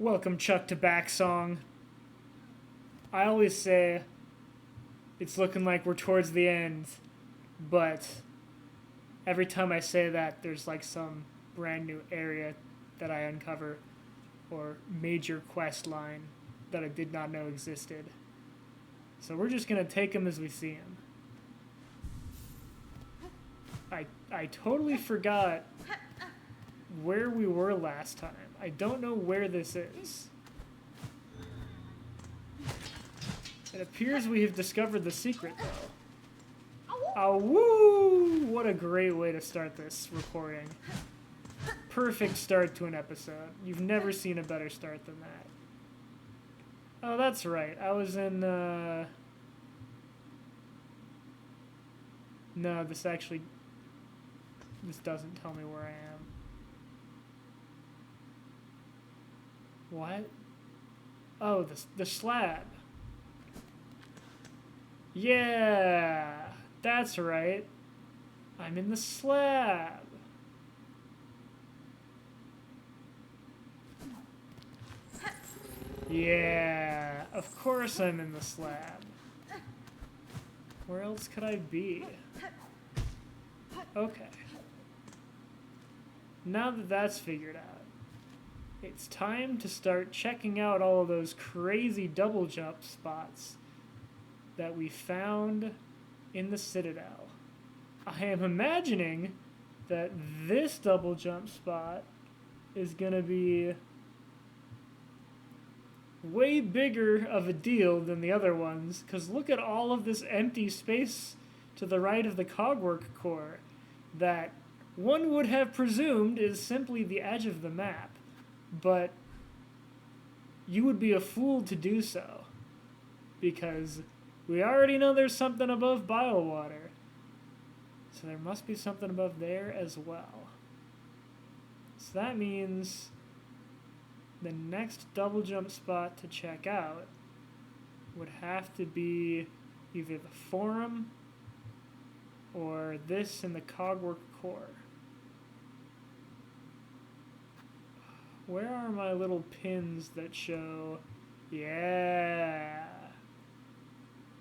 Welcome, Chuck, to CHUCKSONG. I always say it's looking like we're towards the end, but every time I say that, there's like some brand new area that I uncover or major quest line that I did not know existed. So we're just gonna take them as we see them. I totally forgot where we were last time. I don't know where this is. It appears we have discovered the secret, though. Oh, woo! What a great way to start this recording. Perfect start to an episode. You've never seen a better start than that. Oh, that's right. I was in, No, this doesn't tell me where I am. What? Oh, the slab. Yeah, that's right. I'm in the slab. Yeah, of course I'm in the slab. Where else could I be? Okay. Now that that's figured out, it's time to start checking out all of those crazy double jump spots that we found in the Citadel. I am imagining that this double jump spot is gonna be way bigger of a deal than the other ones, because look at all of this empty space to the right of the cogwork core that one would have presumed is simply the edge of the map, but you would be a fool to do so, because we already know there's something above bile water, so there must be something above there as well. So that means the next double jump spot to check out would have to be either the forum or this in the cogwork core. Where are my little pins that show? Yeah.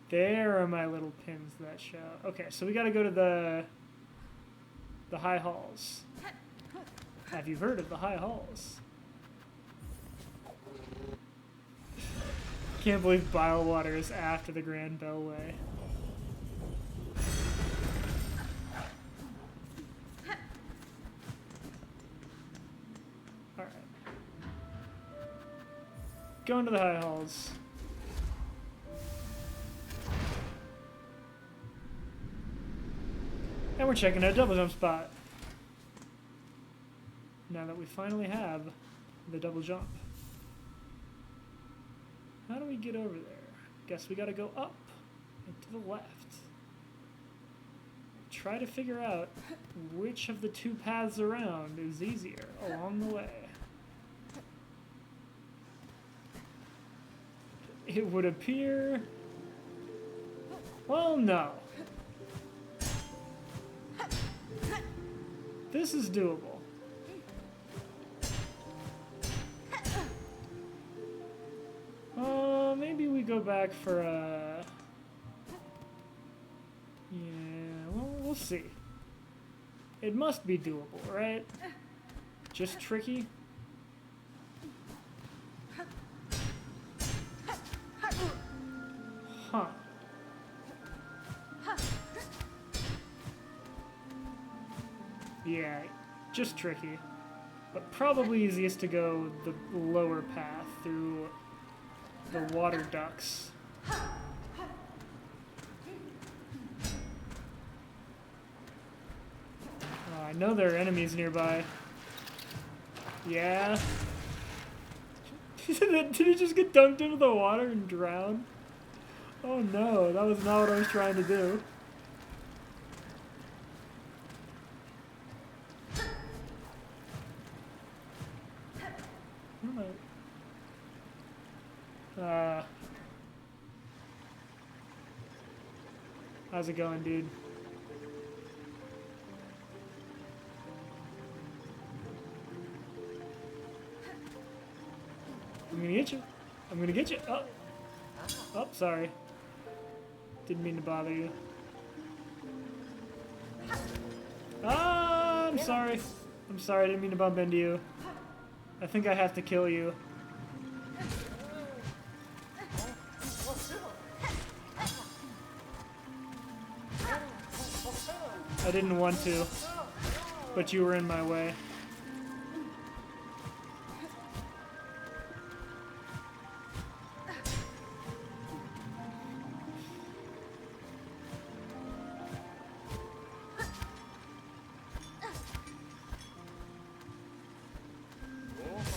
There are my little pins that show. Okay, so we gotta go to the high halls. Have you heard of the high halls? Can't believe bile water is after the Grand Bellway. Alright. Going to the high halls. And we're checking out a double jump spot. Now that we finally have the double jump. How do we get over there? Guess we gotta go up and to the left. Try to figure out which of the two paths around is easier along the way. It would appear... Well, no. This is doable. Maybe we go back for a... Yeah, well, we'll see. It must be doable, right? Just tricky? Huh. Yeah, just tricky. But probably easiest to go the lower path through the water ducts. I know there are enemies nearby. Yeah. Did he just get dunked into the water and drown? Oh no, that was not what I was trying to do. How's it going, dude? I'm gonna get you. I'm gonna get you. Oh. Oh, sorry. Didn't mean to bother you. Ah, I'm sorry. I'm sorry, I didn't mean to bump into you. I think I have to kill you. I didn't want to, but you were in my way.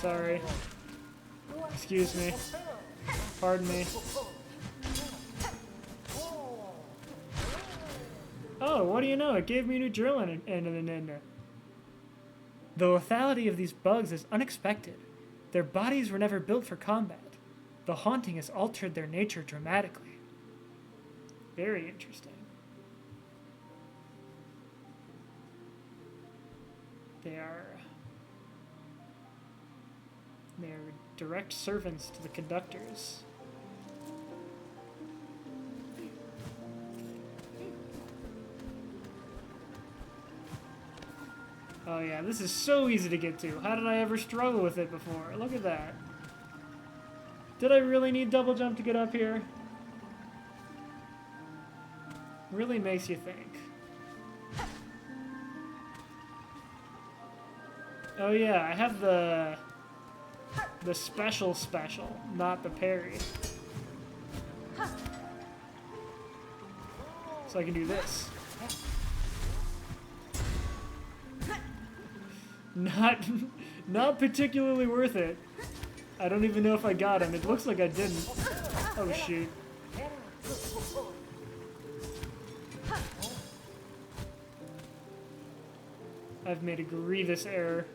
Sorry. Excuse me. Pardon me. Oh, what do you know? It gave me a new drill and an. The lethality of these bugs is unexpected. Their bodies were never built for combat. The haunting has altered their nature dramatically. Very interesting. They're direct servants to the conductors. Oh yeah, this is so easy to get to. How did I ever struggle with it before? Look at that. Did I really need double jump to get up here? Really makes you think. Oh yeah, I have the special, not the parry. So I can do this. Not particularly worth it. I don't even know if I got him. It looks like I didn't. Oh shoot. I've made a grievous error.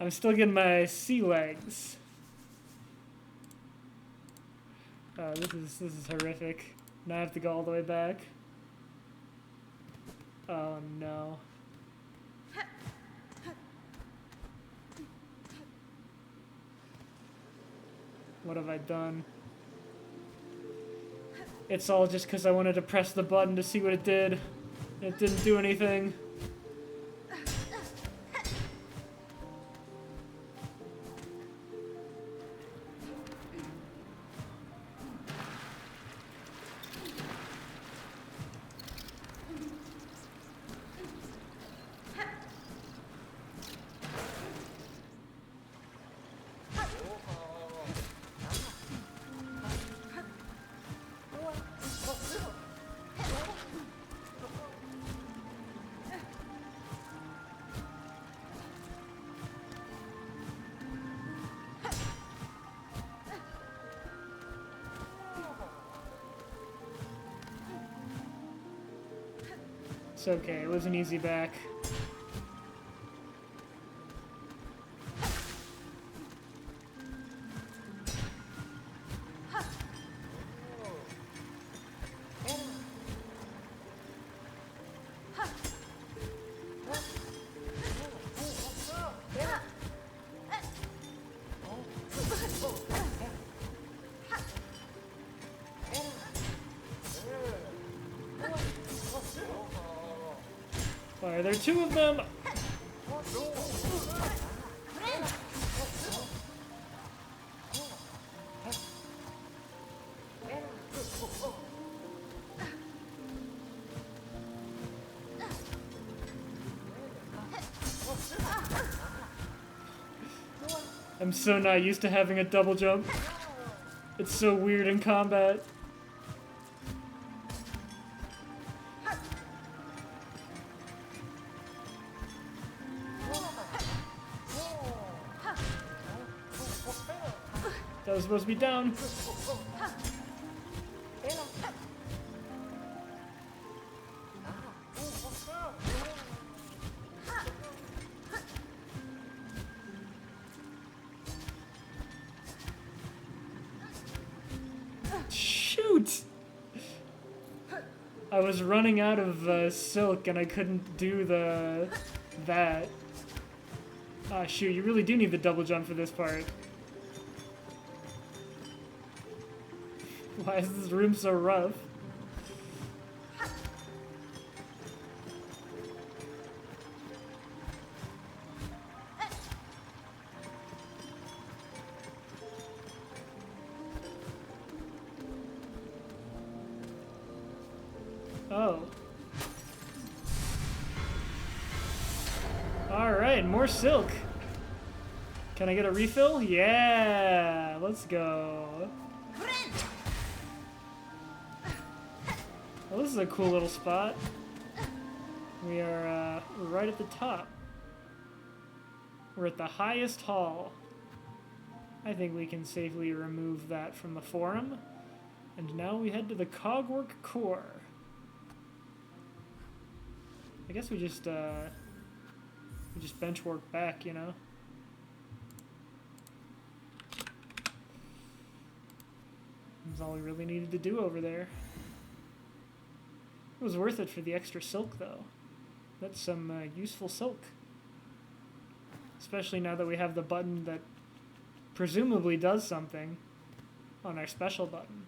I'm still getting my sea legs. This is horrific. Now I have to go all the way back. Oh no. What have I done? It's all just because I wanted to press the button to see what it did. It didn't do anything. It's okay, it was an easy back. Are there two of them? I'm so not used to having a double jump. It's so weird in combat. That was supposed to be down. Shoot! I was running out of silk and I couldn't do that. Ah, shoot, you really do need the double jump for this part. Why is this room so rough? Oh. Alright, more silk. Can I get a refill? Yeah! Let's go. Well, this is a cool little spot. We are right at the top. We're at the highest hall. I think we can safely remove that from the forum. And now we head to the Cogwork Core. I guess we just bench work back, you know? That's all we really needed to do over there. It was worth it for the extra silk, though. That's some useful silk. Especially now that we have the button that presumably does something on our special button.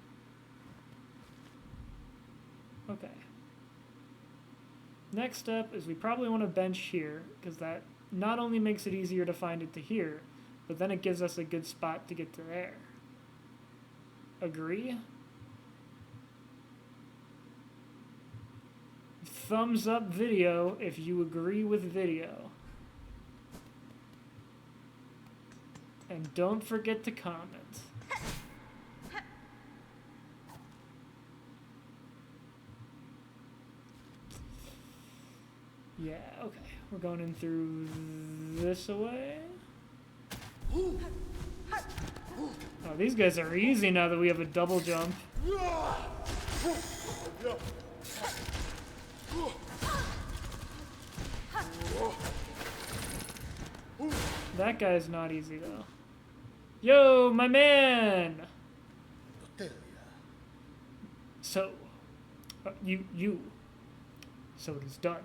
Okay. Next up is we probably want to bench here, because that not only makes it easier to find it to here, but then it gives us a good spot to get to there. Agree? Thumbs up video if you agree with video. And don't forget to comment. Yeah, okay. We're going in through this way. Oh, these guys are easy now that we have a double jump. That guy's not easy though. Yo, my man! So, you. So it is done.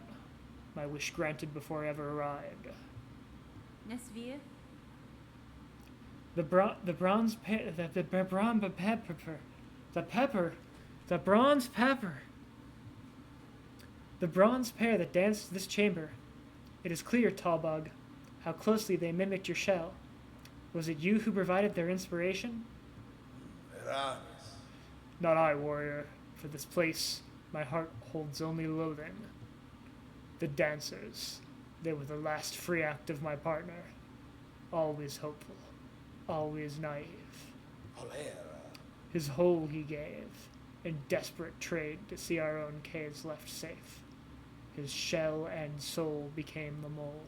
My wish granted before I ever arrived. Nesvir? The bronze pepper. The bronze pair that danced this chamber. It is clear, Tallbug, how closely they mimicked your shell. Was it you who provided their inspiration? Not I, warrior. For this place, my heart holds only loathing. The dancers, they were the last free act of my partner. Always hopeful, always naive. His whole he gave, in desperate trade to see our own caves left safe. His shell and soul became the mold.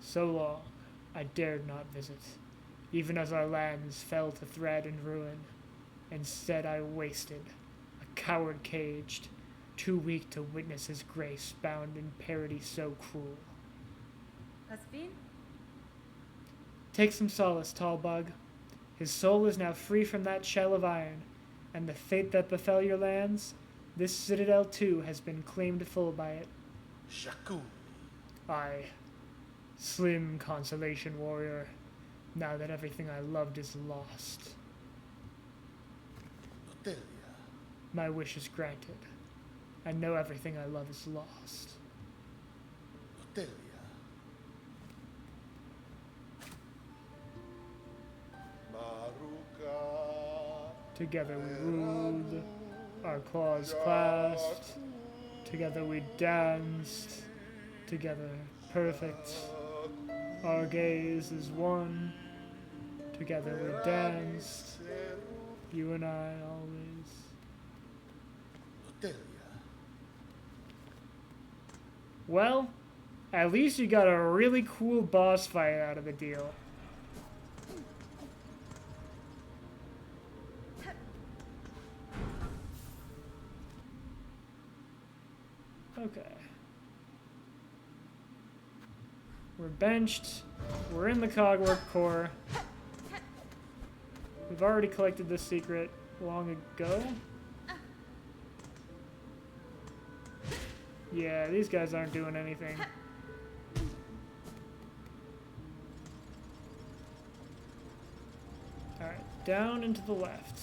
So long, I dared not visit, even as our lands fell to thread and ruin. Instead I wasted, a coward caged, too weak to witness his grace bound in parody so cruel. Hasbin? Take some solace, Tallbug. His soul is now free from that shell of iron, and the fate that befell your lands, this citadel too has been claimed full by it. Aye. Slim consolation, warrior, now that everything I loved is lost. My wish is granted. I know everything I love is lost. Together we ruled, our claws clasped, together we danced, together perfect. Our gaze is one, together we danced, you and I always. Well, at least you got a really cool boss fight out of the deal. Okay. We're benched. We're in the Cogwork Core. We've already collected this secret long ago. Yeah, these guys aren't doing anything. Alright, down and to the left.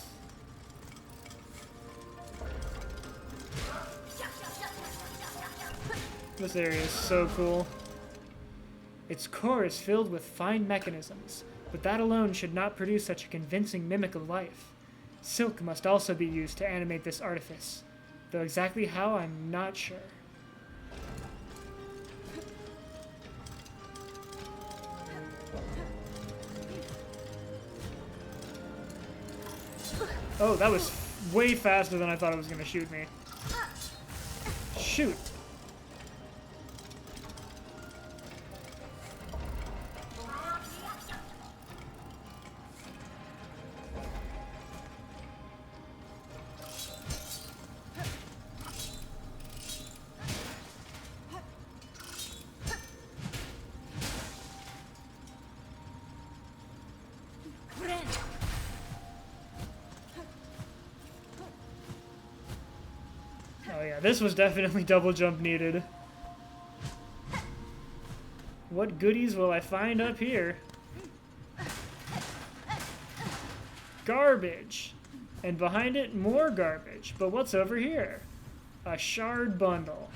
This area is so cool. Its core is filled with fine mechanisms, but that alone should not produce such a convincing mimic of life. Silk must also be used to animate this artifice, though exactly how I'm not sure. Oh, that was way faster than I thought it was going to shoot me. Shoot. Oh yeah, this was definitely double jump needed. What goodies will I find up here? Garbage! And behind it, more garbage. But what's over here? A shard bundle.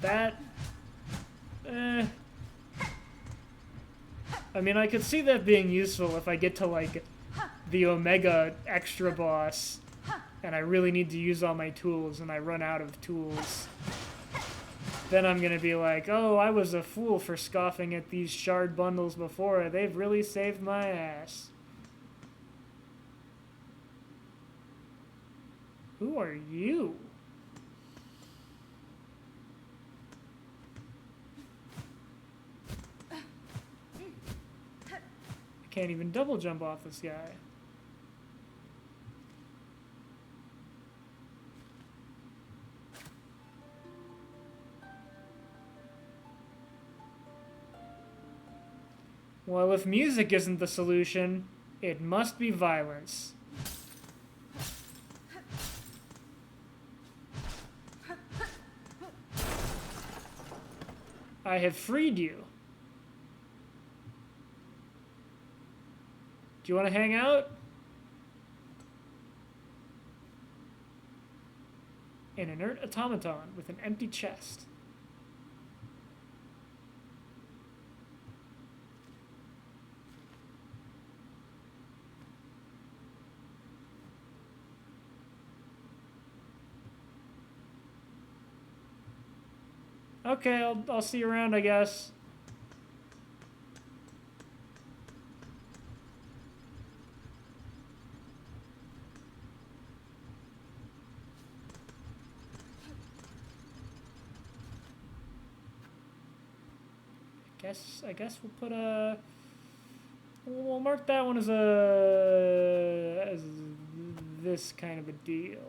That... I mean, I could see that being useful if I get to, like, the Omega extra boss, and I really need to use all my tools, and I run out of tools. Then I'm gonna be like, oh, I was a fool for scoffing at these shard bundles before. They've really saved my ass. Who are you? I can't even double jump off this guy. Well, if music isn't the solution, it must be violence. I have freed you. Do you want to hang out? An inert automaton with an empty chest. Okay, I'll see you around, I guess. I guess we'll put a... We'll mark that one as this kind of a deal.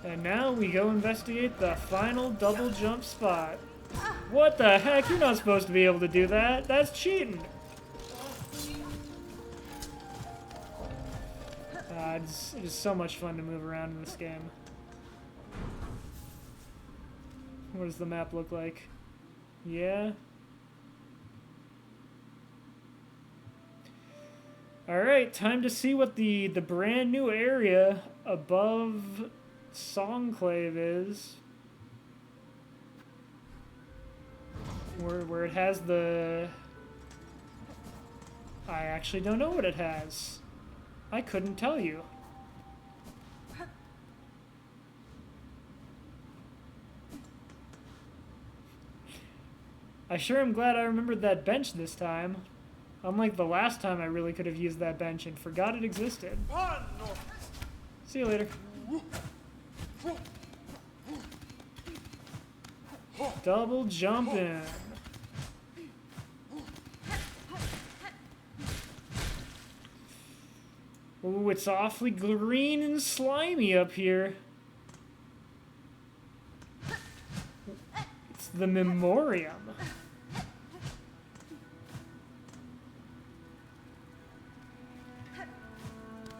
And now we go investigate the final double jump spot. What the heck? You're not supposed to be able to do that. That's cheating. It's so much fun to move around in this game. What does the map look like? Yeah. Alright, time to see what the brand new area above Songclave is. Where it has the... I actually don't know what it has. I couldn't tell you. I sure am glad I remembered that bench this time. Unlike the last time I really could have used that bench and forgot it existed. See you later. Double jumping. Ooh, it's awfully green and slimy up here. It's the Memoriam.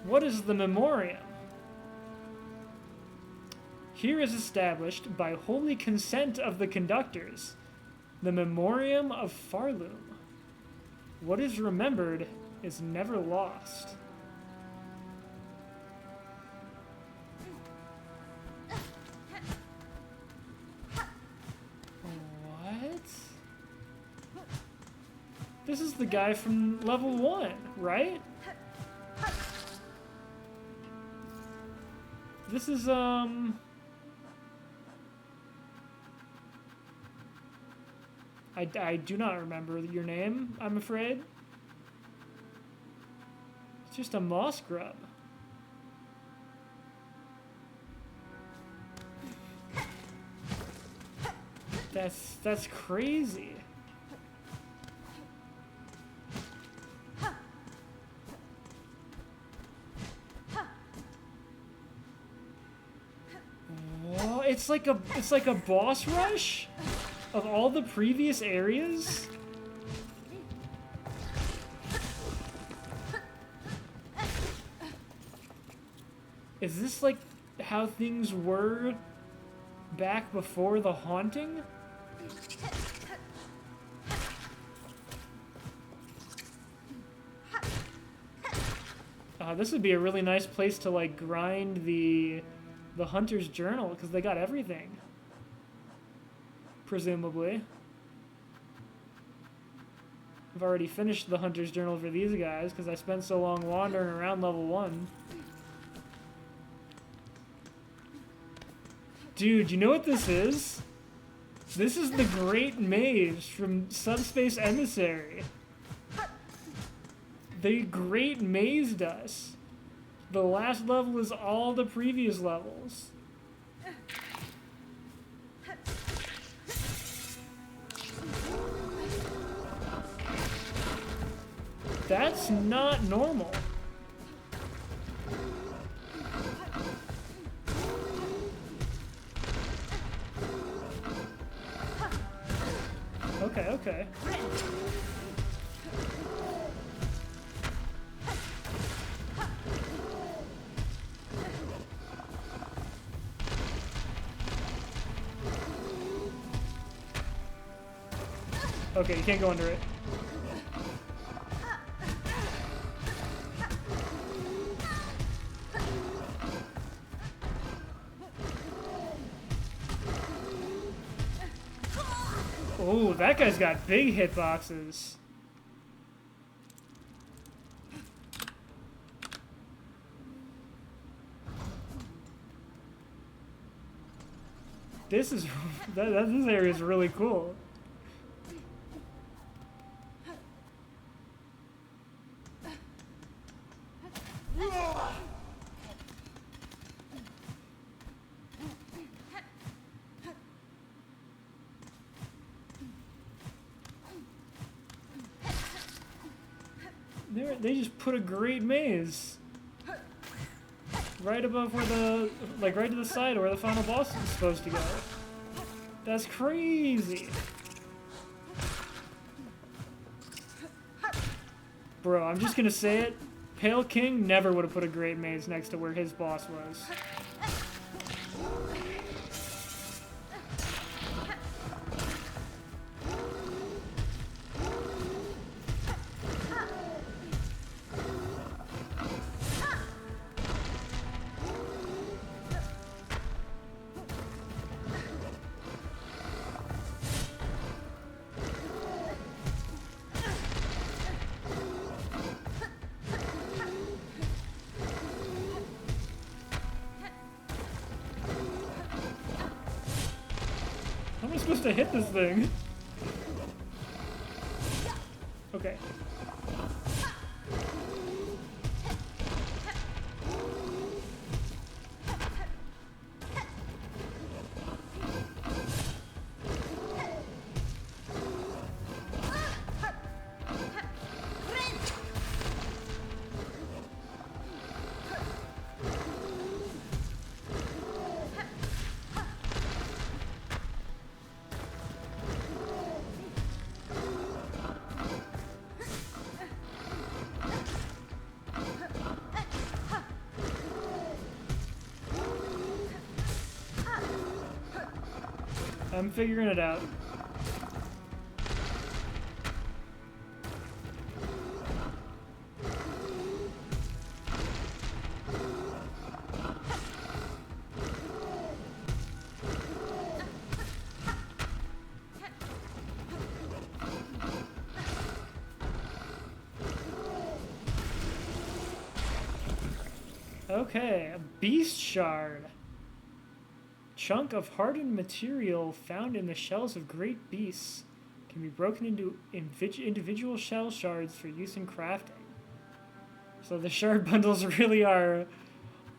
What is the Memoriam? Here is established by holy consent of the conductors, the Memoriam of Farloom. What is remembered is never lost. What? This is the guy from level 1, right? This is, I do not remember your name, I'm afraid. It's just a moss grub. That's crazy. Whoa, it's like a boss rush of all the previous areas. Is this like how things were back before the haunting? This would be a really nice place to like grind the hunter's journal because they got everything. Presumably. I've already finished the hunter's journal for these guys because I spent so long wandering around level 1. Dude, you know what this is? This is the Great Maze from Subspace Emissary. They Great Mazed us. The last level is all the previous levels. That's not normal. Okay, okay. Okay, you can't go under it. Oh, that guy's got big hitboxes. This is this area is really cool. They just put a great maze right above where the, like right to the side of where the final boss is supposed to go. That's crazy. Bro, I'm just gonna say it. Pale King never would have put a great maze next to where his boss was. How am I supposed to hit this thing? Okay. I'm figuring it out. Okay, a beast shard. Chunk of hardened material found in the shells of great beasts can be broken into individual shell shards for use in crafting. So the shard bundles really are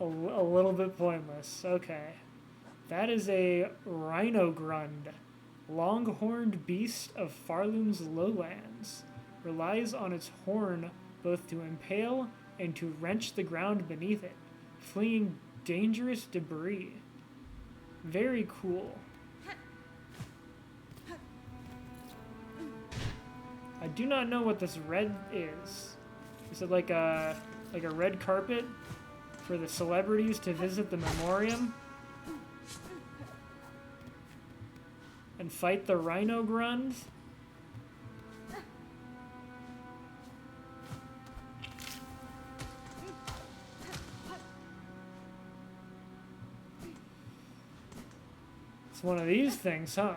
a little bit pointless. Okay. That is a rhinogrund. Long-horned beast of Farloom's lowlands. Relies on its horn both to impale and to wrench the ground beneath it, flinging dangerous debris. Very cool. I do not know what this red is. Is it like a red carpet for the celebrities to visit the memoriam and fight the rhinogrund? One of these things, huh?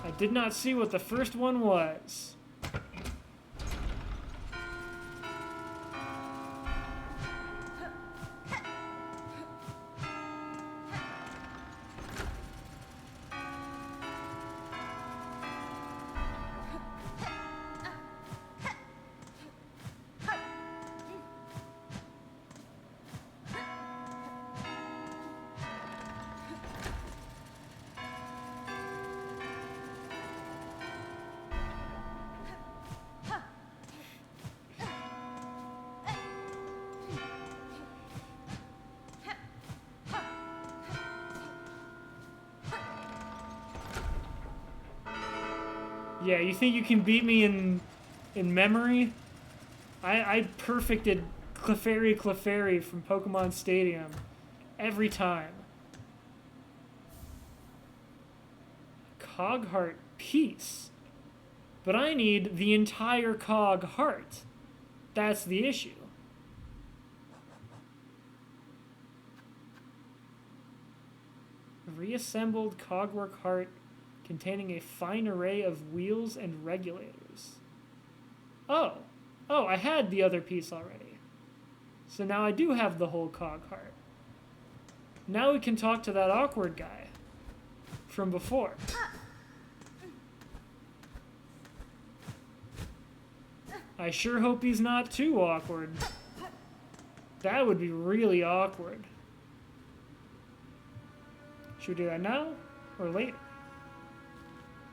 I did not see what the first one was. Yeah, you think you can beat me in memory? I perfected Clefairy from Pokemon Stadium every time. Cogheart piece. But I need the entire Cog heart. That's the issue. Reassembled Cogwork heart containing a fine array of wheels and regulators. Oh, I had the other piece already. So now I do have the whole Cog heart. Now we can talk to that awkward guy from before. I sure hope he's not too awkward. That would be really awkward. Should we do that now or later?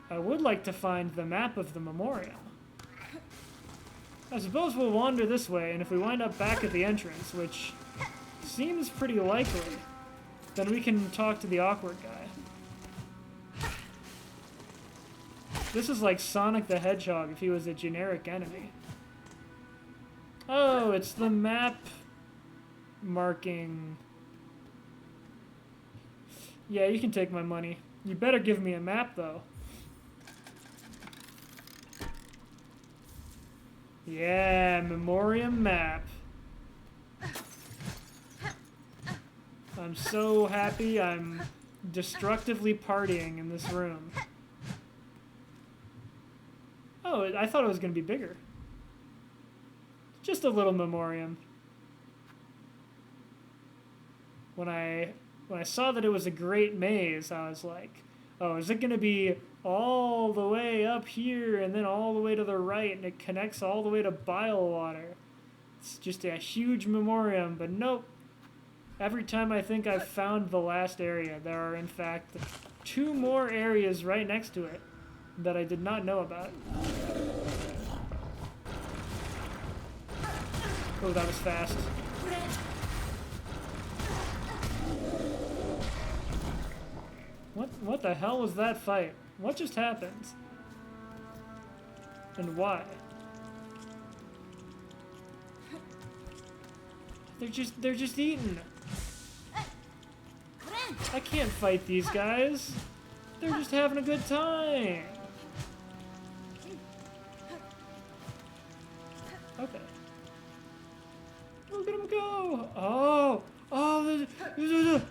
I would like to find the map of the memorial. I suppose we'll wander this way, and if we wind up back at the entrance, which seems pretty likely, then we can talk to the awkward guy. This is like Sonic the Hedgehog if he was a generic enemy. Oh, it's the map marking. Yeah, you can take my money. You better give me a map, though. Yeah, memoriam map. I'm so happy I'm destructively partying in this room. Oh, I thought it was going to be bigger. Just a little memoriam. When I saw that it was a great maze, I was like, oh, is it going to be all the way up here and then all the way to the right and it connects all the way to Bilewater? It's just a huge memoriam, but nope. Every time I think I've found the last area, there are in fact 2 more areas right next to it that I did not know about. Oh, that was fast. What the hell was that fight? What just happened? And why? They're just eating. I can't fight these guys. They're just having a good time. Okay. Look at them go. Oh, oh, you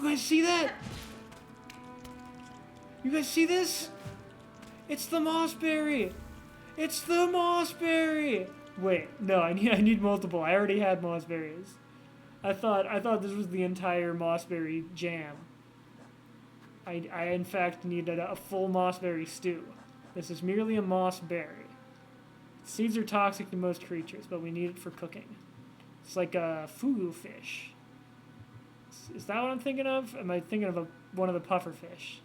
guys see that? You guys see this? It's the mossberry. It's the mossberry. Wait, no, I need multiple. I already had mossberries. I thought this was the entire mossberry jam. I in fact needed a full mossberry stew. This is merely a mossberry. Seeds are toxic to most creatures, but we need it for cooking. It's like a fugu fish. Is that what I'm thinking of? Am I thinking of one of the puffer fish?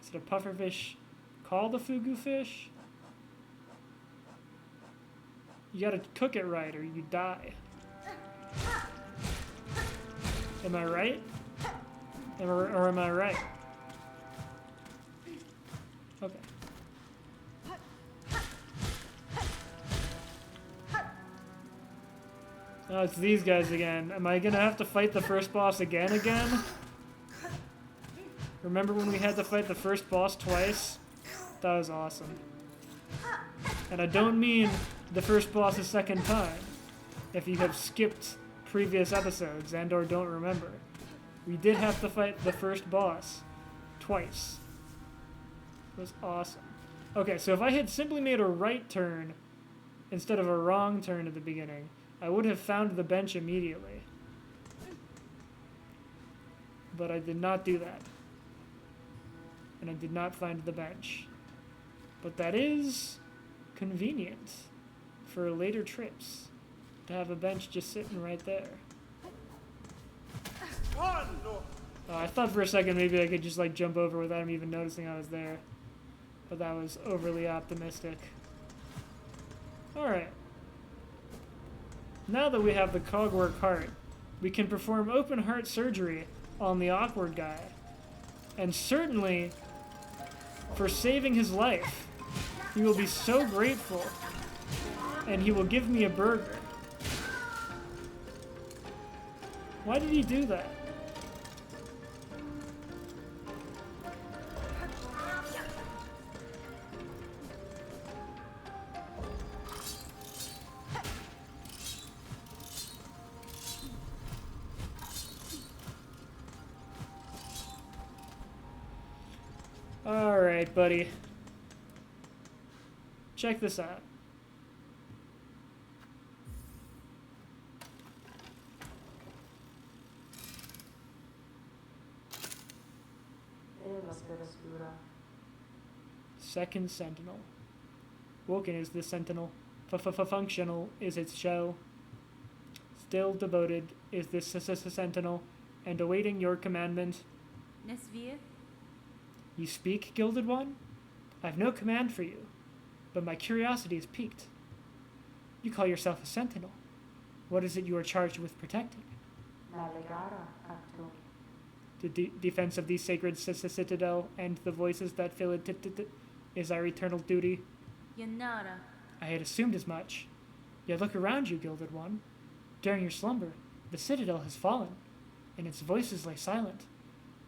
Is it a puffer fish called a fugu fish? You gotta cook it right or you die. Am I right? Or am I right? Okay. Oh, it's these guys again. Am I gonna have to fight the first boss again? Remember when we had to fight the first boss twice? That was awesome. And I don't mean the first boss a second time. If you have skipped previous episodes and or don't remember, we did have to fight the first boss twice. It was awesome. Okay, so if I had simply made a right turn instead of a wrong turn at the beginning, I would have found the bench immediately. But I did not do that. And I did not find the bench. But that is convenient for later trips to have a bench just sitting right there. I thought for a second maybe I could just like jump over without him even noticing I was there. But that was overly optimistic. Alright. Now that we have the cogwork heart, we can perform open heart surgery on the awkward guy. And certainly, for saving his life, he will be so grateful. And he will give me a burger. Why did he do that? Alright, buddy. Check this out. Second Sentinel. Woken is the Sentinel. Functional is its shell. Still devoted is this Sentinel, and awaiting your commandment. Nesvir? You speak, Gilded One? I've no command for you, but my curiosity is piqued. You call yourself a Sentinel. What is it you are charged with protecting? The defense of the sacred citadel and the voices that fill it is our eternal duty. Yanara. I had assumed as much. Yet look around you, Gilded One. During your slumber, the citadel has fallen, and its voices lay silent.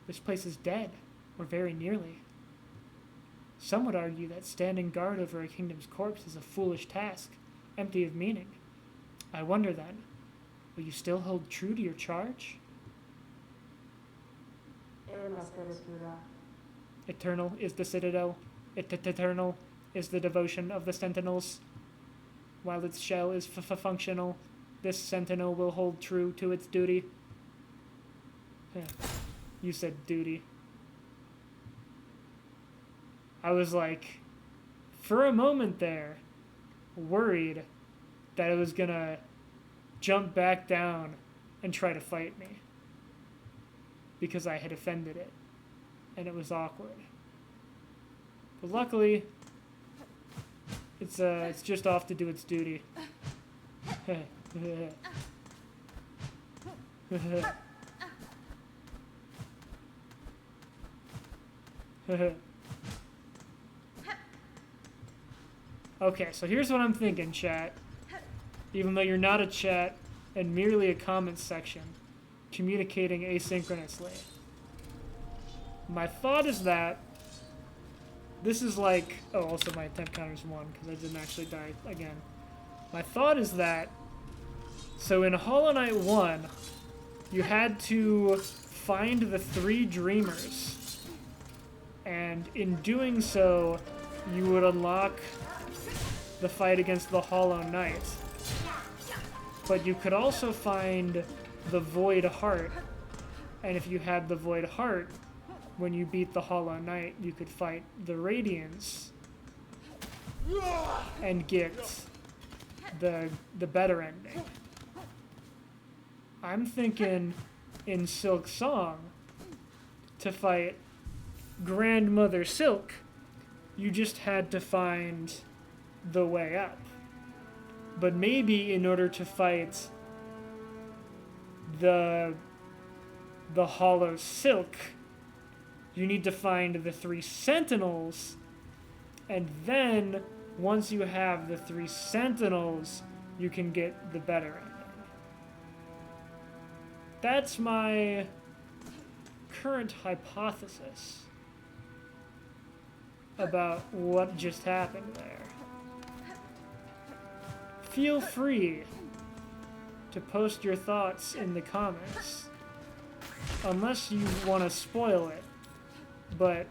This place is dead, or very nearly. Some would argue that standing guard over a kingdom's corpse is a foolish task, empty of meaning. I wonder then, will you still hold true to your charge? Eternal is the citadel. Eternal is the devotion of the sentinels. While its shell is functional, this sentinel will hold true to its duty. You said duty. I was like, for a moment there, worried that it was gonna jump back down and try to fight me. Because I had offended it. And it was awkward. But luckily, it's just off to do its duty. Okay, so here's what I'm thinking, chat. even though you're not a chat and merely a comment section, communicating asynchronously. My thought is that this is like... Oh, also my attempt counter is 1 because I didn't actually die again. My thought is that... So in Hollow Knight 1, you had to find the 3 dreamers. And in doing so, you would unlock the fight against the Hollow Knight. But you could also find the Void Heart. And if you had the Void Heart, when you beat the Hollow Knight, you could fight the Radiance and get the better ending. I'm thinking in Silk Song, to fight Grandmother Silk, you just had to find the way up. But maybe in order to fight the Hollow Silk, you need to find the 3 Sentinels, and then once you have the 3 Sentinels, you can get the better ending. That's my current hypothesis about what just happened there. Feel free to post your thoughts in the comments, unless you want to spoil it. But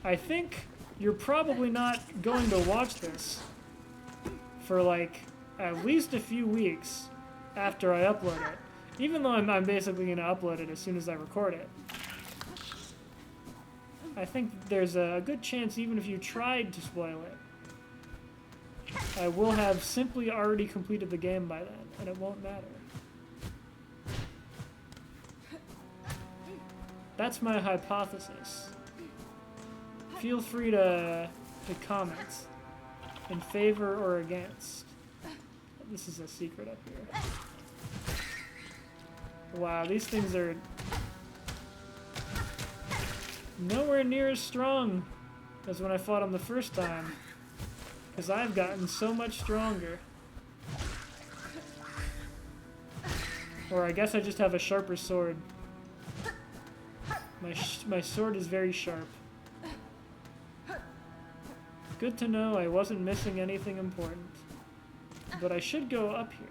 I think you're probably not going to watch this for like at least a few weeks after I upload it. Even though I'm basically going to upload it as soon as I record it. I think there's a good chance even if you tried to spoil it, I will have simply already completed the game by then, and it won't matter. That's my hypothesis. Feel free to comment in favor or against. This is a secret up here. Wow, these things are nowhere near as strong as when I fought them the first time, because I've gotten so much stronger. Or I guess I just have a sharper sword. My sword is very sharp. Good to know I wasn't missing anything important. But I should go up here.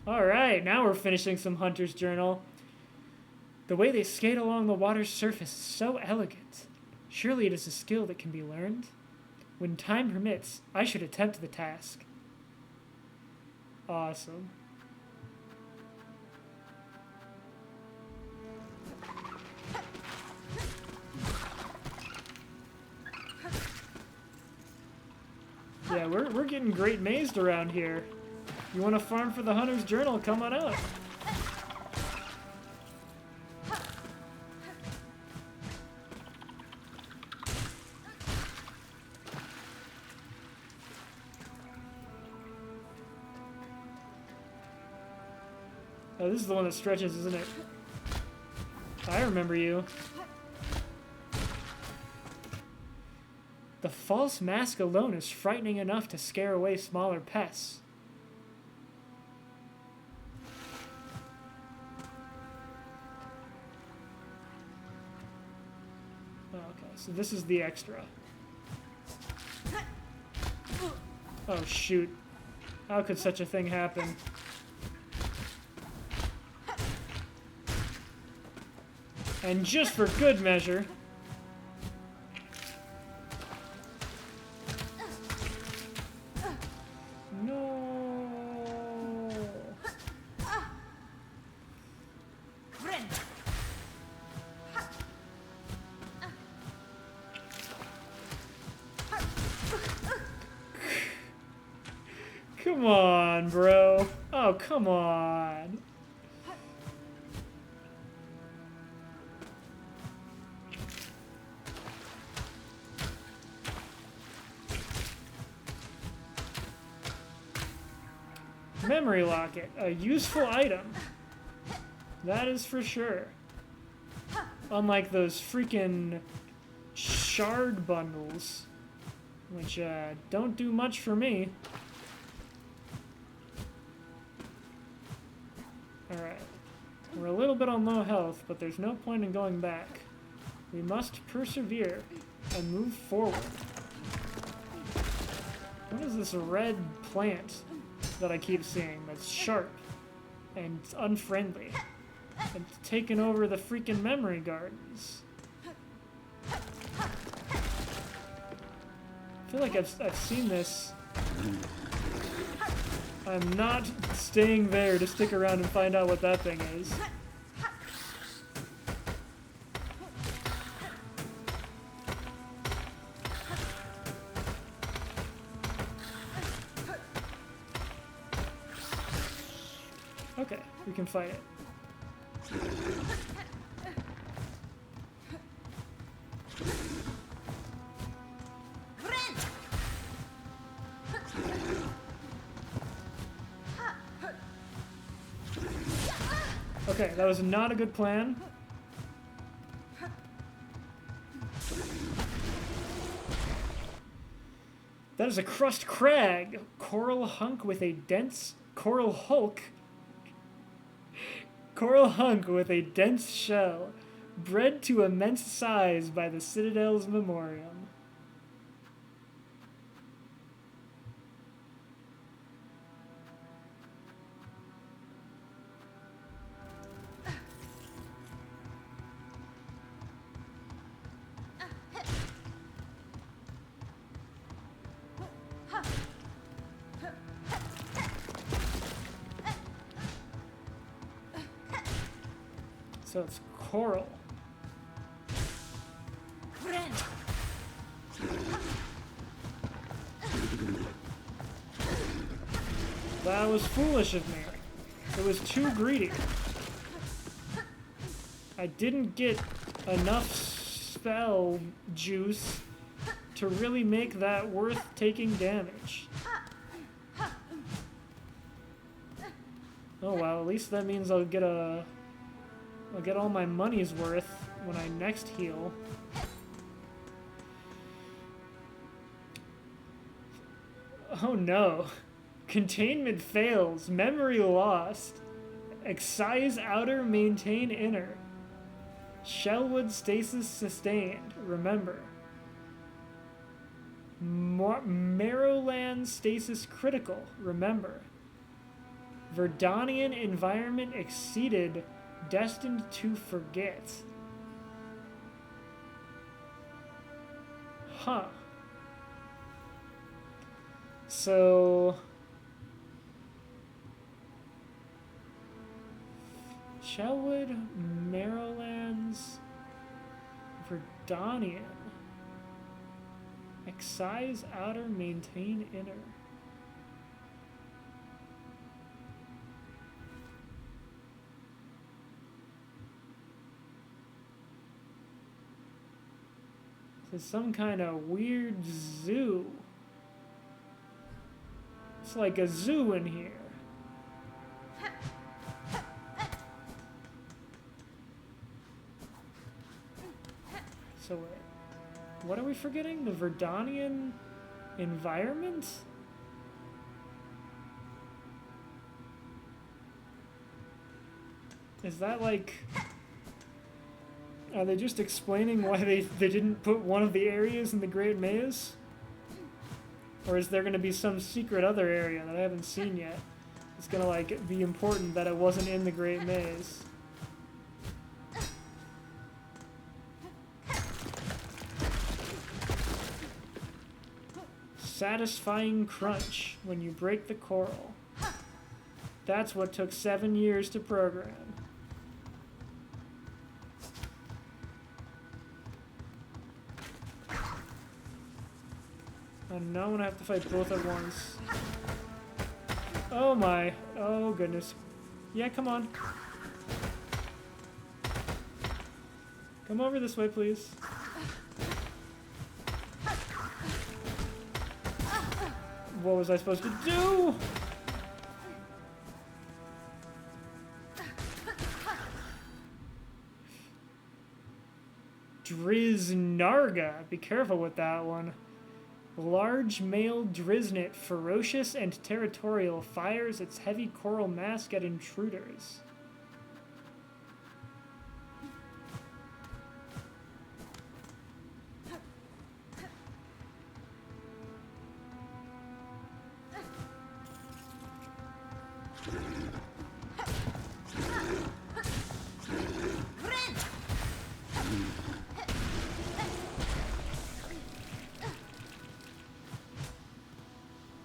Alright, now we're finishing some Hunter's Journal. The way they skate along the water's surface is so elegant. Surely it is a skill that can be learned. When time permits, I should attempt the task. Awesome. Yeah, we're getting great mazed around here. You want to farm for the Hunter's Journal? Come on out. Oh, this is the one that stretches, isn't it? I remember you. The false mask alone is frightening enough to scare away smaller pests. Okay, so this is the extra. Oh shoot. How could such a thing happen? And just for good measure... No... Come on, bro. Oh, come on. Memory locket, a useful item. That is for sure. Unlike those freaking shard bundles, which don't do much for me. Alright. We're a little bit on low health, but there's no point in going back. We must persevere and move forward. What is this red plant that I keep seeing that's sharp and unfriendly and taking over the freaking memory gardens? I feel like I've seen this. I'm not staying there to stick around and find out what that thing is. Okay, we can fight it. Okay, that was not a good plan. That is a crushed crag. Coral hunk with a dense... Coral hulk. Coral hunk with a dense shell. Bred to immense size by the Citadel's memoriam. So it's coral. That was foolish of me. It was too greedy. I didn't get enough spell juice to really make that worth taking damage. Oh well, at least that means I'll get all my money's worth when I next heal. Oh no. Containment fails. Memory lost. Excise outer, maintain inner. Shellwood stasis sustained. Remember. Marrowland stasis critical. Remember. Verdanian environment exceeded. Destined to forget. Huh. So... Shellwood, Marrowlands, Verdanian. Excise outer, maintain inner. This is some kind of weird zoo. It's like a zoo in here. So wait, what are we forgetting? The Verdanian environment? Is that like... Are they just explaining why they didn't put one of the areas in the Great Maze? Or is there going to be some secret other area that I haven't seen yet? It's going to like be important that it wasn't in the Great Maze. Satisfying crunch when you break the coral. That's what took 7 years to program. And now I'm gonna have to fight both at once. Oh my. Oh goodness. Yeah, come on. Come over this way, please. What was I supposed to do? Driznarga. Be careful with that one. Large male Driznet, ferocious and territorial, fires its heavy coral mask at intruders.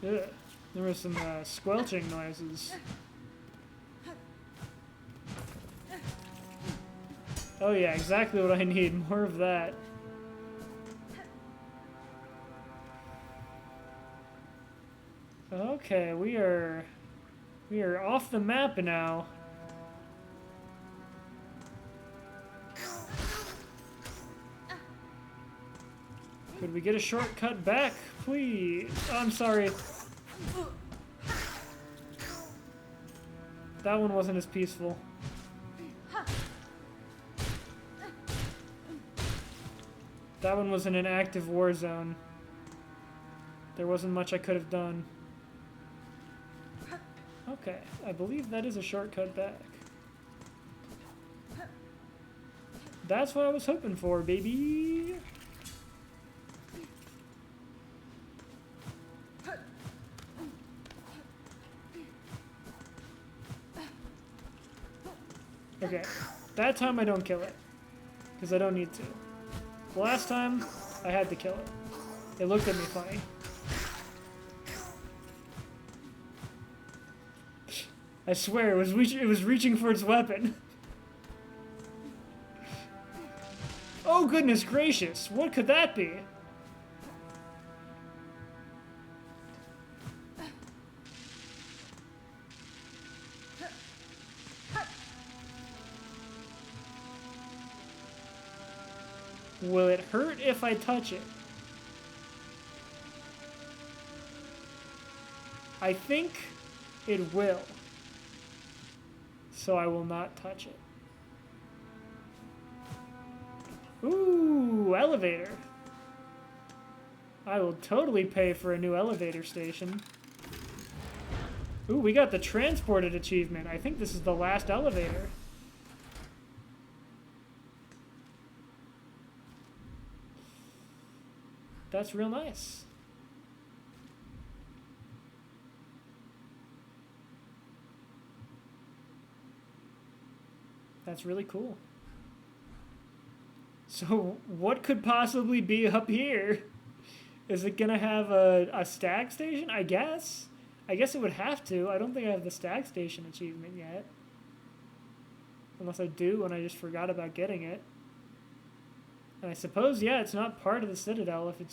Ugh, there were some squelching noises. Oh yeah, exactly what I need. More of that. Okay, we are off the map now. Could we get a shortcut back, please? Oh, I'm sorry. That one wasn't as peaceful. That one was in an active war zone. There wasn't much I could have done. Okay, I believe that is a shortcut back. That's what I was hoping for, baby! Okay, that time I don't kill it, because I don't need to. The last time, I had to kill it. It looked at me funny. I swear, it was reaching for its weapon. Oh goodness gracious, what could that be? Will it hurt if I touch it? I think it will. So I will not touch it. Ooh, elevator. I will totally pay for a new elevator station. Ooh, we got the transported achievement. I think this is the last elevator. That's real nice. That's really cool. So, what could possibly be up here? Is it gonna have a stag station? I guess. I guess it would have to. I don't think I have the stag station achievement yet. Unless I do and I just forgot about getting it. And I suppose, yeah, it's not part of the Citadel if it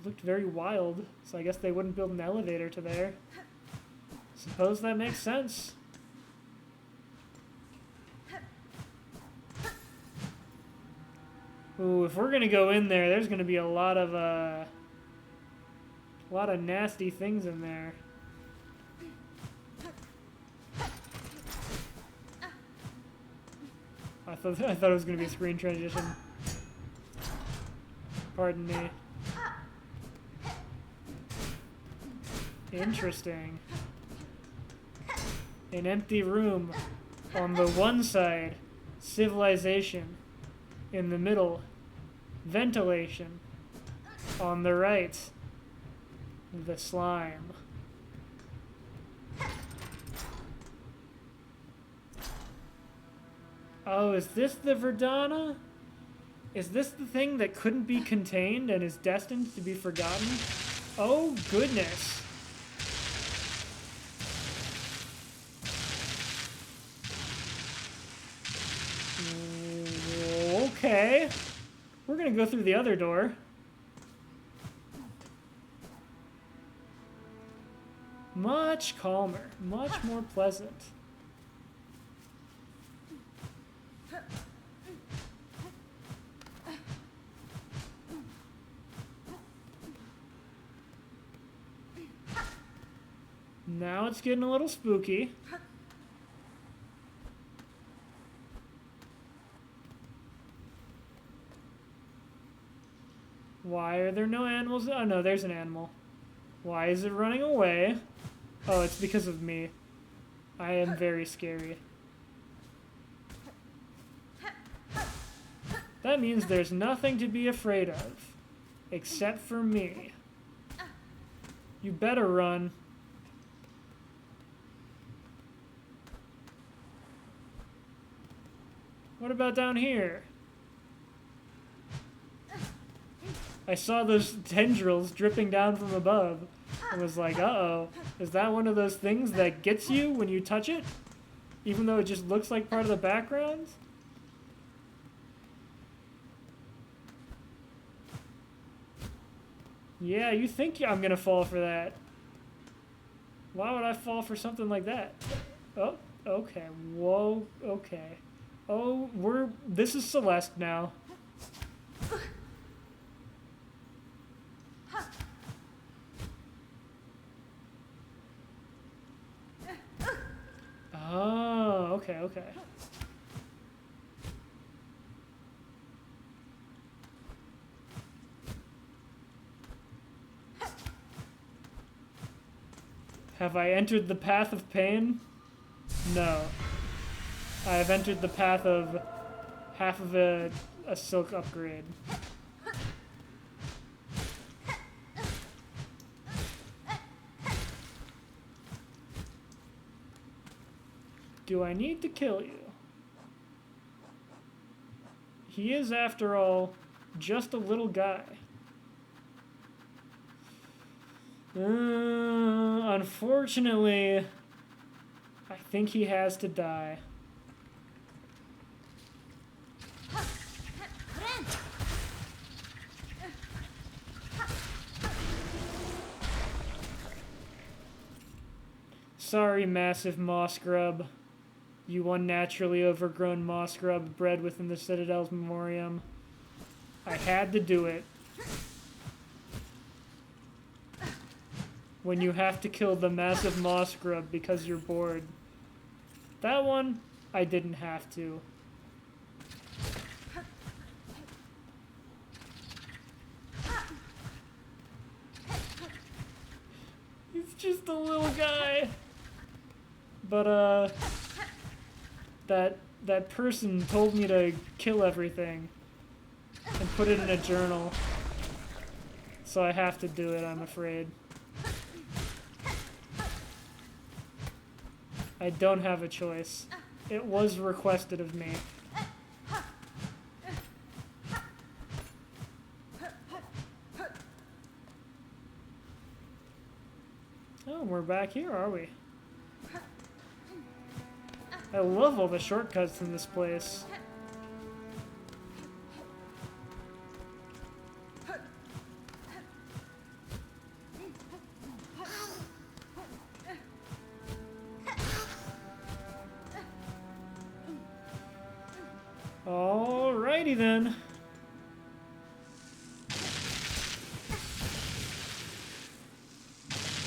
looked very wild. So I guess they wouldn't build an elevator to there. Suppose that makes sense. Ooh, if we're gonna go in there, there's gonna be a lot of nasty things in there. I thought it was gonna be a screen transition. Pardon me. Interesting. An empty room. On the one side, civilization. In the middle, ventilation. On the right, the slime. Oh, is this the Verdana? Is this the thing that couldn't be contained and is destined to be forgotten? Oh, goodness. Okay. We're gonna go through the other door. Much calmer, much more pleasant. Now it's getting a little spooky. Why are there no animals? Oh no, there's an animal. Why is it running away? Oh, it's because of me. I am very scary. That means there's nothing to be afraid of. Except for me. You better run. What about down here? I saw those tendrils dripping down from above. I was like, uh-oh. Is that one of those things that gets you when you touch it? Even though it just looks like part of the background? Yeah, you think I'm gonna fall for that. Why would I fall for something like that? Oh, okay. Whoa, okay. Oh, this is Celeste now. Oh, okay, okay. Have I entered the path of pain? No. I have entered the path of half of a silk upgrade. Do I need to kill you? He is, after all, just a little guy. Unfortunately, I think he has to die. Sorry, massive moss grub. You unnaturally overgrown moss grub bred within the Citadel's memoriam. I had to do it. When you have to kill the massive moss grub because you're bored. That one, I didn't have to. He's just a little guy. But, that person told me to kill everything and put it in a journal. So I have to do it, I'm afraid. I don't have a choice. It was requested of me. Oh, we're back here, are we? I love all the shortcuts in this place. Alrighty then.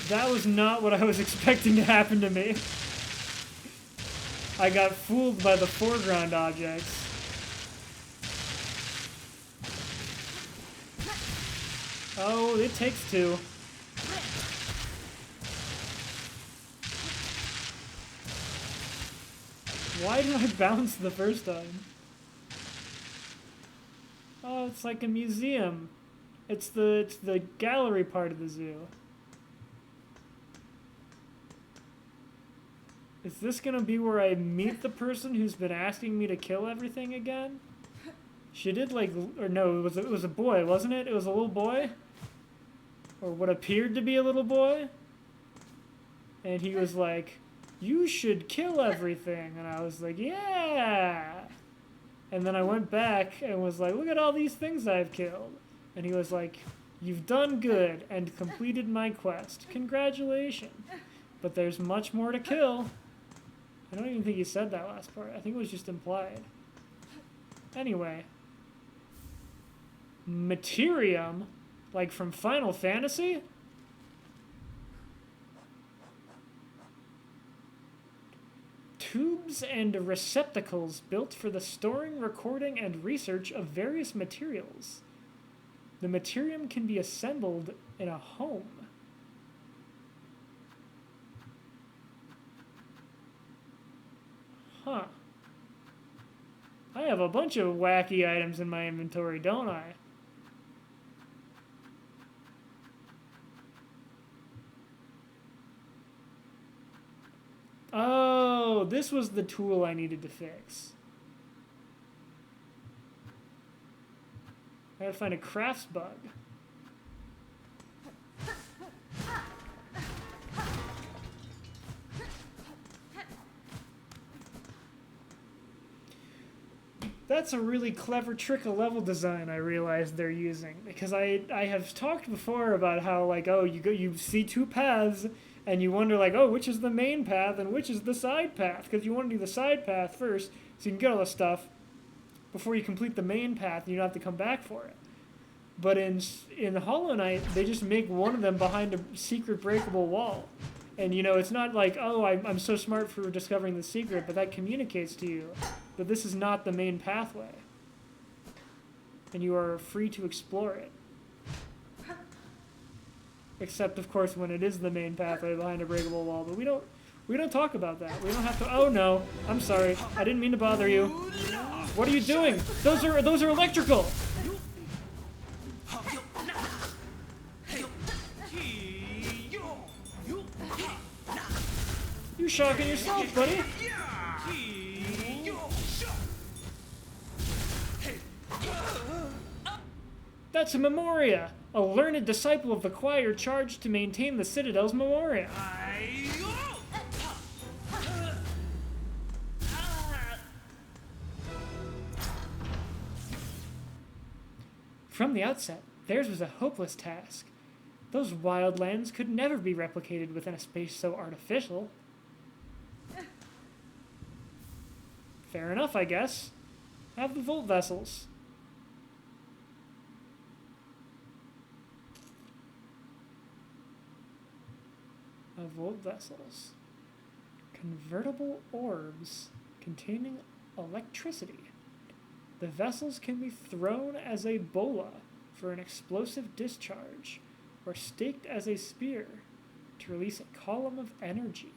That was not what I was expecting to happen to me. I got fooled by the foreground objects. Oh, it takes two. Why did I bounce the first time? Oh, it's like a museum. It's the gallery part of the zoo. Is this gonna be where I meet the person who's been asking me to kill everything again? She did or no, it was a boy, wasn't it? It was a little boy? Or what appeared to be a little boy? And he was like, you should kill everything. And I was like, yeah. And then I went back and was like, look at all these things I've killed. And he was like, you've done good and completed my quest. Congratulations. But there's much more to kill. I don't even think he said that last part. I think it was just implied. Anyway. Materium? Like from Final Fantasy? Tubes and receptacles built for the storing, recording, and research of various materials. The materium can be assembled in a home. Huh. I have a bunch of wacky items in my inventory, don't I? Oh, this was the tool I needed to fix. I gotta find a crafts bug. That's a really clever trick of level design I realized they're using, because I have talked before about how, like, oh, you see two paths and you wonder, like, oh, which is the main path and which is the side path, because you want to do the side path first so you can get all the stuff before you complete the main path and you don't have to come back for it. But in Hollow Knight, they just make one of them behind a secret breakable wall. And, you know, it's not like, oh, I'm so smart for discovering the secret, but that communicates to you that this is not the main pathway. And you are free to explore it. Except, of course, when it is the main pathway behind a breakable wall. But we don't talk about that. We don't have to. Oh no, I'm sorry. I didn't mean to bother you. What are you doing? Those are electrical. You shocking yourself, buddy. That's a Memoria, a learned disciple of the choir charged to maintain the Citadel's Memoria. From the outset, theirs was a hopeless task. Those wild lands could never be replicated within a space so artificial. Fair enough, I guess. Have the Volt Vessels. Volt Vessels. Convertible orbs containing electricity. The vessels can be thrown as a bola for an explosive discharge, or staked as a spear to release a column of energy.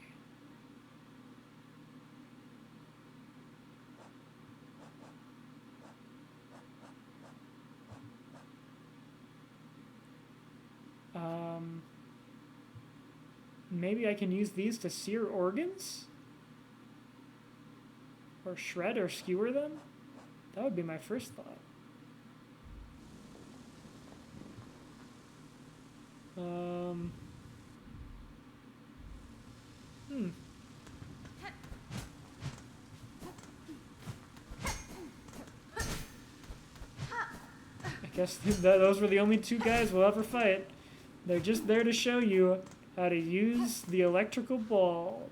Maybe I can use these to sear organs? Or shred or skewer them? That would be my first thought. I guess those were the only two guys we'll ever fight. They're just there to show you how to use the electrical balls.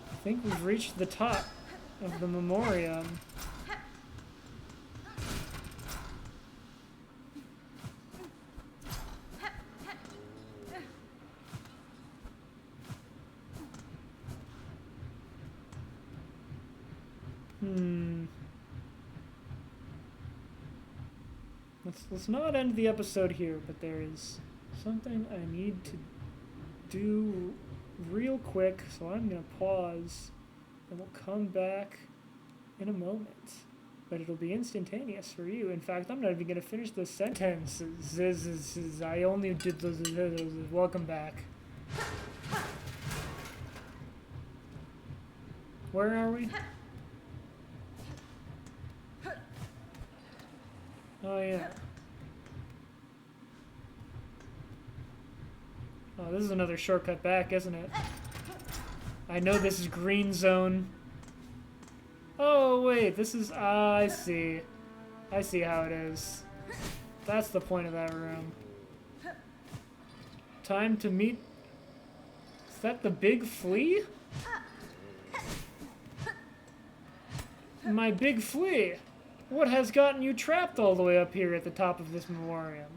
I think we've reached the top of the memoriam. Let's not end the episode here, but there is something I need to do real quick, so I'm going to pause, and we'll come back in a moment. But it'll be instantaneous for you. In fact, I'm not even going to finish the sentence. I only did those. Welcome back. Where are we? Oh, yeah. Oh, this is another shortcut back, isn't it? I know this is green zone. Oh, wait, this is... I see. I see how it is. That's the point of that room. Time to meet... Is that the big flea? My big flea! What has gotten you trapped all the way up here at the top of this memoriam?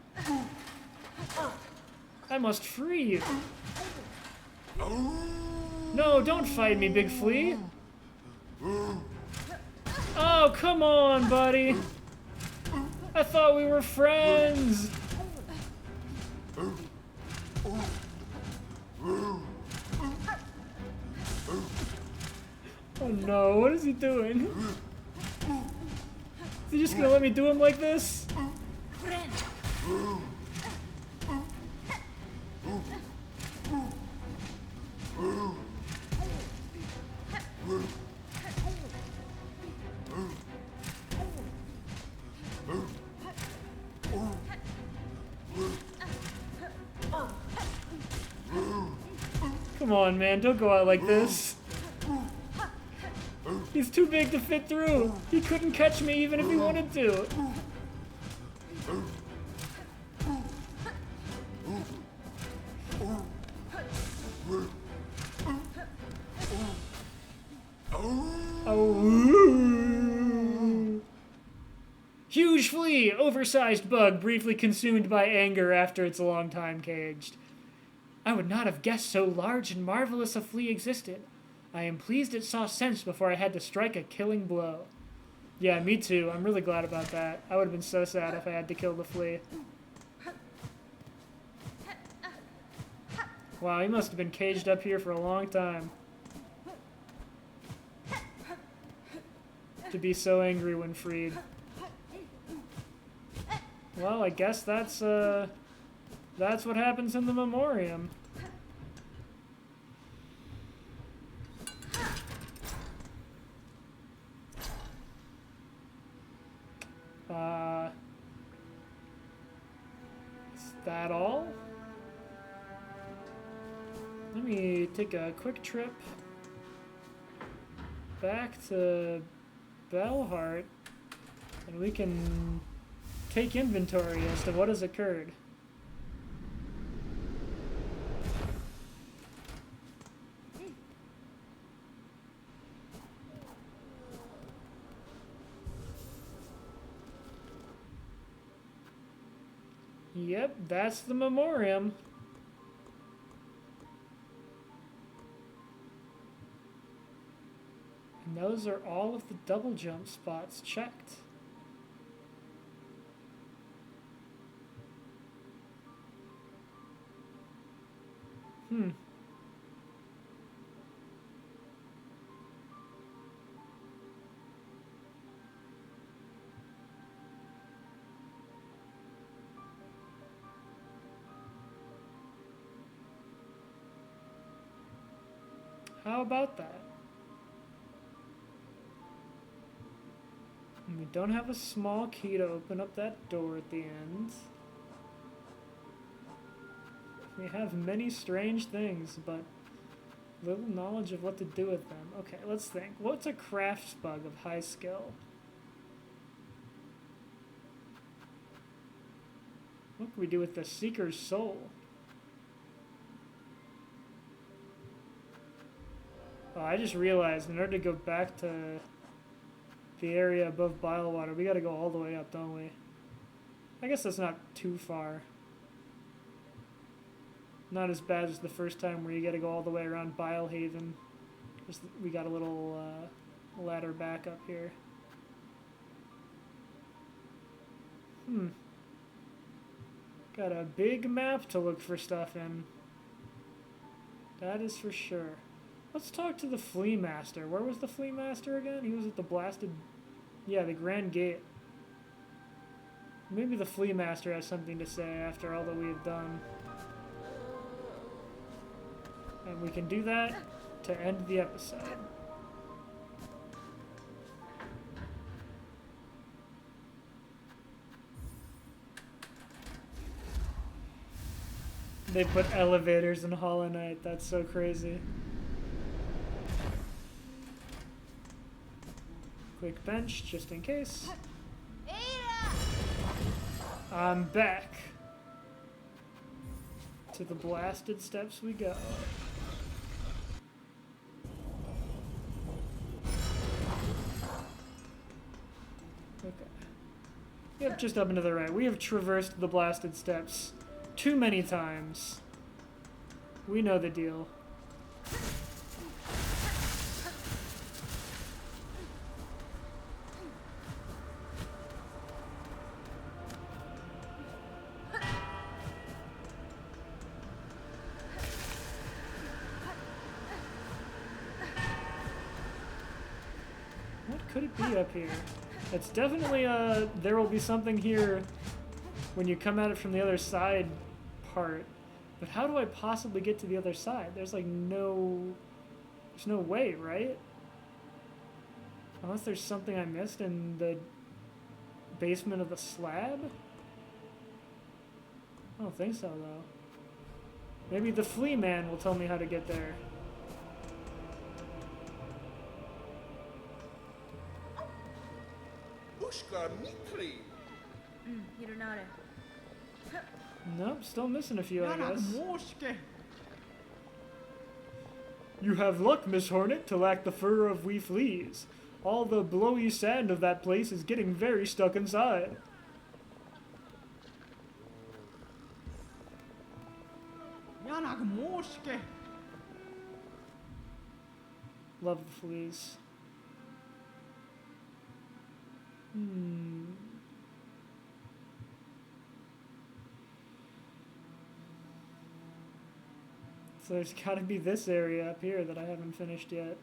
I must free you. No, don't fight me, Big Flea. Oh, come on, buddy. I thought we were friends. Oh no, what is he doing? Is he just gonna let me do him like this? Come on, man, don't go out like this. He's too big to fit through. He couldn't catch me even if he wanted to. Oh. Huge flea, oversized bug, briefly consumed by anger after its long time caged. I would not have guessed so large and marvelous a flea existed. I am pleased it saw sense before I had to strike a killing blow. Yeah, me too. I'm really glad about that. I would have been so sad if I had to kill the flea. Wow, he must have been caged up here for a long time. To be so angry when freed. Well, I guess that's what happens in the memoriam. Is that all? Let me take a quick trip back to Bellheart, and we can take inventory as to what has occurred. Yep, that's the memoriam. And those are all of the double jump spots checked. How about that? And we don't have a small key to open up that door at the end. We have many strange things, but little knowledge of what to do with them. Okay, let's think. What's a crafts bug of high skill? What can we do with the Seeker's Soul? Oh, I just realized in order to go back to the area above Bilewater, we gotta go all the way up, don't we? I guess that's not too far. Not as bad as the first time where you gotta go all the way around Bilehaven. We got a little ladder back up here. Got a big map to look for stuff in. That is for sure. Let's talk to the Flea Master. Where was the Flea Master again? He was at the blasted... Yeah, the Grand Gate. Maybe the Flea Master has something to say after all that we have done. And we can do that to end the episode. They put elevators in Hollow Knight. That's so crazy. Quick bench, just in case. I'm back. To the blasted steps we go. Okay. Yep, just up and to the right. We have traversed the blasted steps too many times. We know the deal. What could it be up here? It's definitely, there will be something here when you come at it from the other side part. But how do I possibly get to the other side? There's like there's no way, right? Unless there's something I missed in the basement of the slab? I don't think so, though. Maybe the flea man will tell me how to get there. Hironare. Nope, still missing a few, I guess. You have luck, Miss Hornet, to lack the fur of we fleas. All the blowy sand of that place is getting very stuck inside. Love the fleas. So there's gotta be this area up here that I haven't finished yet.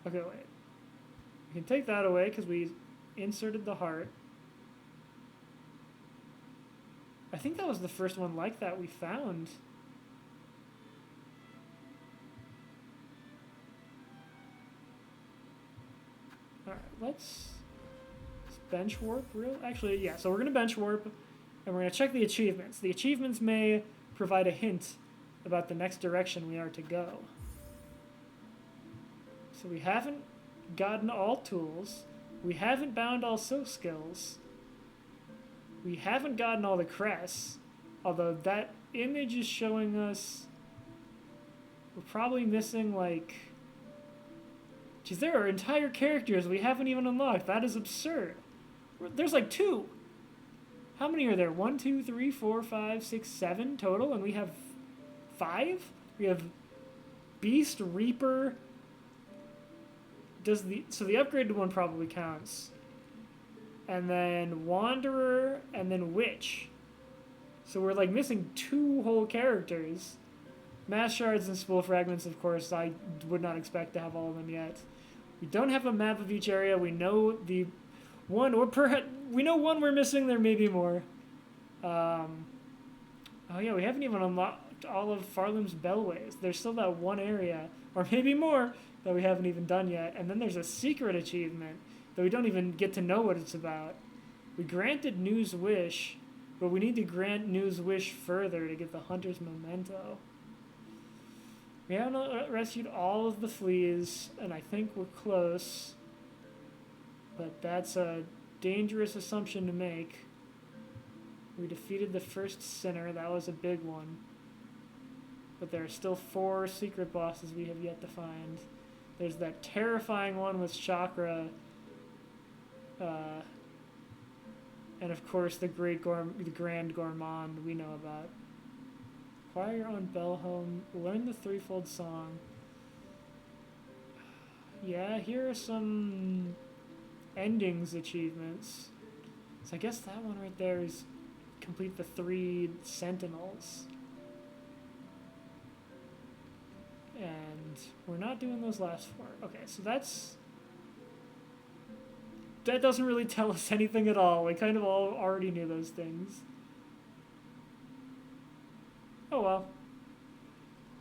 Okay, wait. We can take that away because we inserted the heart. I think that was the first one like that we found. Alright, let's bench warp actually, yeah, so we're gonna bench warp and we're gonna check the achievements. The achievements may provide a hint about the next direction we are to go. So we haven't gotten all tools, we haven't bound all silk skills, we haven't gotten all the crests, although that image is showing us we're probably missing like, geez, there are entire characters we haven't even unlocked. That is absurd. There's like 2. How many are there? 1, 2, 3, 4, 5, 6, 7 total, and we have 5? We have Beast, Reaper. So the upgraded one probably counts. And then Wanderer, and then Witch. So we're like missing 2 whole characters. Mass shards and spool fragments, of course, I would not expect to have all of them yet. We don't have a map of each area. We know the one, or perhaps we know one we're missing. There may be more. Oh yeah, we haven't even unlocked all of Farloom's Bellways. There's still that one area, or maybe more, that we haven't even done yet. And then there's a secret achievement that we don't even get to know what it's about. We granted News Wish, but we need to grant News Wish further to get the Hunter's Memento. We haven't rescued all of the fleas, and I think we're close. But that's a dangerous assumption to make. We defeated the first sinner, that was a big one. But there are still 4 secret bosses we have yet to find. There's that terrifying one with Chakra. And of course the Grand Gourmand we know about. Acquire on Bellholm, learn the threefold song. Yeah, here are some endings achievements. So I guess that one right there is complete the 3 sentinels. And we're not doing those last 4. Okay, so that doesn't really tell us anything at all. We kind of all already knew those things. Oh well.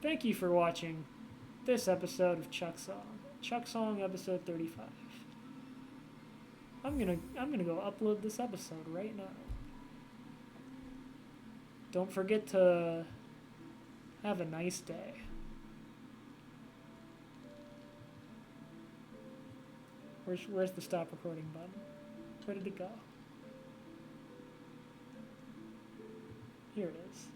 Thank you for watching this episode of CHUCKSONG. CHUCKSONG episode 35. I'm gonna go upload this episode right now. Don't forget to have a nice day. Where's the stop recording button? Where did it go? Here it is.